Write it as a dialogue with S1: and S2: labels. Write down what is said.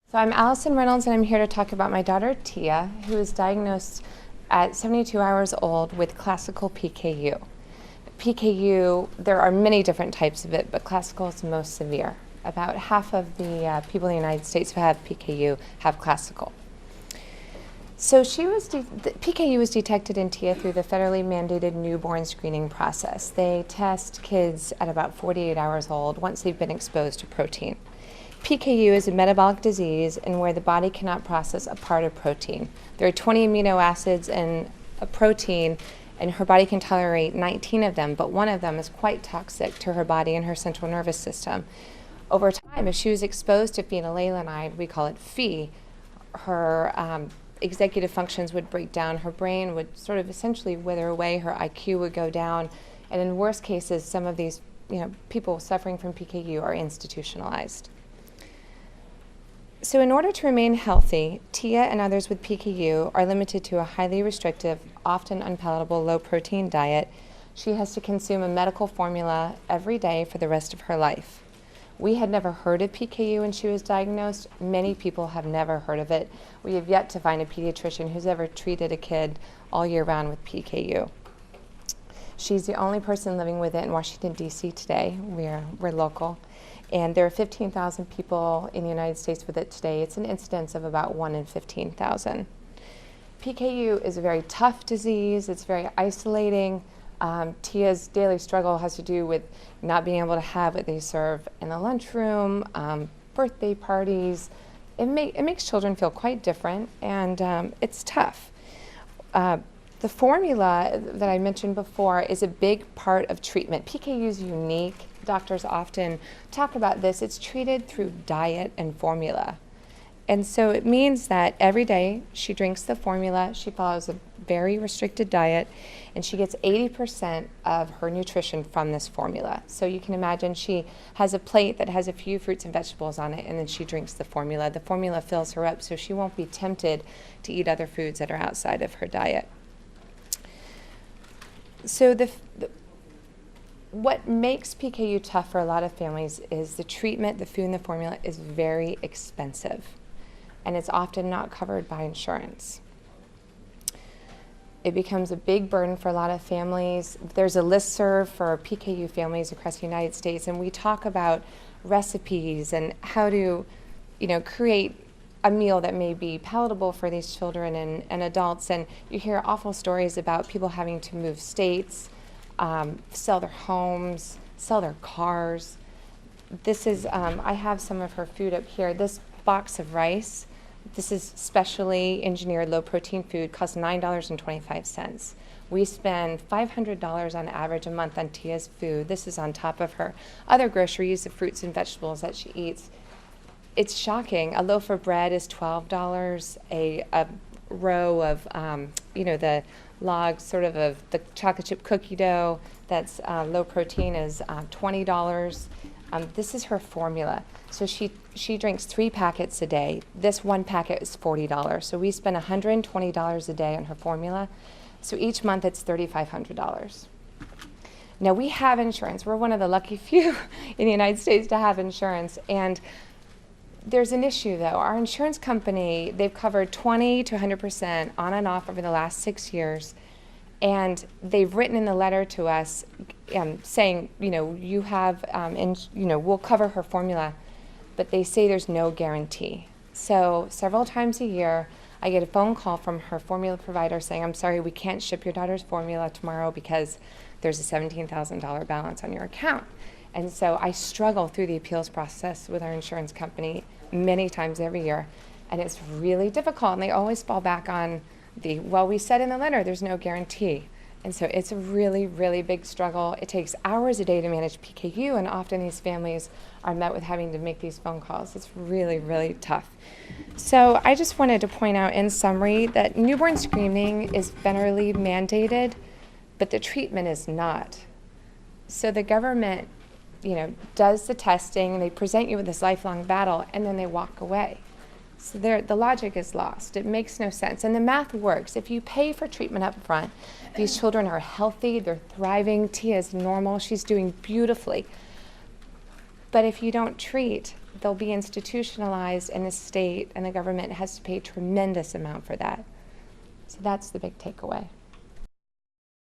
S1: So I'm Alison Reynolds, and I'm here to talk about my daughter Tia, who was diagnosed at 72 hours old with classical PKU. PKU, there are many different types of it, but classical is the most severe. About half of the people in the United States who have PKU have classical. So PKU was detected in Tia through the federally mandated newborn screening process. They test kids at about 48 hours old once they've been exposed to protein. PKU is a metabolic disease in where the body cannot process a part of protein. There are 20 amino acids in a protein, and her body can tolerate 19 of them, but one of them is quite toxic to her body and her central nervous system. Over time, if she was exposed to phenylalanine, we call it Phe, her executive functions would break down, her brain would sort of essentially wither away, her IQ would go down, and in worst cases, some of these people suffering from PKU are institutionalized. So in order to remain healthy, Tia and others with PKU are limited to a highly restrictive, often unpalatable, low-protein diet. She has to consume a medical formula every day for the rest of her life. We had never heard of PKU when she was diagnosed. Many people have never heard of it. We have yet to find a pediatrician who's ever treated a kid all year round with PKU. She's the only person living with it in Washington, D.C. today. We're local. And there are 15,000 people in the United States with it today. It's an incidence of about 1 in 15,000. PKU is a very tough disease. It's very isolating. Tia's daily struggle has to do with not being able to have what they serve in the lunchroom, birthday parties. It makes children feel quite different, and it's tough. The formula that I mentioned before is a big part of treatment. PKU is unique. Doctors often talk about this. It's treated through diet and formula. And so it means that every day she drinks the formula, she follows a very restricted diet, and she gets 80% of her nutrition from this formula. So you can imagine she has a plate that has a few fruits and vegetables on it, and then she drinks the formula. The formula fills her up, so she won't be tempted to eat other foods that are outside of her diet. So what makes PKU tough for a lot of families is the treatment, the food, and the formula is very expensive, and it's often not covered by insurance. It becomes a big burden for a lot of families. There's a listserv for PKU families across the United States, and we talk about recipes and how to, create a meal that may be palatable for these children and adults. And you hear awful stories about people having to move states, sell their homes, sell their cars. This is, I have some of her food up here. This box of rice, this is specially engineered low-protein food, costs $9.25. We spend $500 on average a month on Tia's food. This is on top of her other groceries, the fruits and vegetables that she eats. It's shocking. A loaf of bread is $12. A row of, the log of the chocolate chip cookie dough that's low protein is $20. This is her formula. So she drinks 3 packets a day. This one packet is $40. So we spend $120 a day on her formula. So each month it's $3,500. Now we have insurance. We're one of the lucky few in the United States to have insurance. And there's an issue, though. Our insurance company, they've covered 20 to 100% on and off over the last 6 years, and they've written in the letter to us saying, you have, we'll cover her formula, but they say there's no guarantee. So several times a year, I get a phone call from her formula provider saying, I'm sorry, we can't ship your daughter's formula tomorrow because there's a $17,000 balance on your account. And so I struggle through the appeals process with our insurance company many times every year, and it's really difficult, and they always fall back on we said in the letter there's no guarantee. And so it's a really, really big struggle. It takes hours a day to manage PKU, and often these families are met with having to make these phone calls. It's really, really tough. So I just wanted to point out in summary that newborn screening is federally mandated, but the treatment is not. So the government does the testing, and they present you with this lifelong battle, and then they walk away. So the logic is lost. It makes no sense. And the math works. If you pay for treatment up front, these children are healthy, they're thriving, Tia is normal, she's doing beautifully. But if you don't treat, they'll be institutionalized, and the state and the government has to pay a tremendous amount for that. So that's the big takeaway.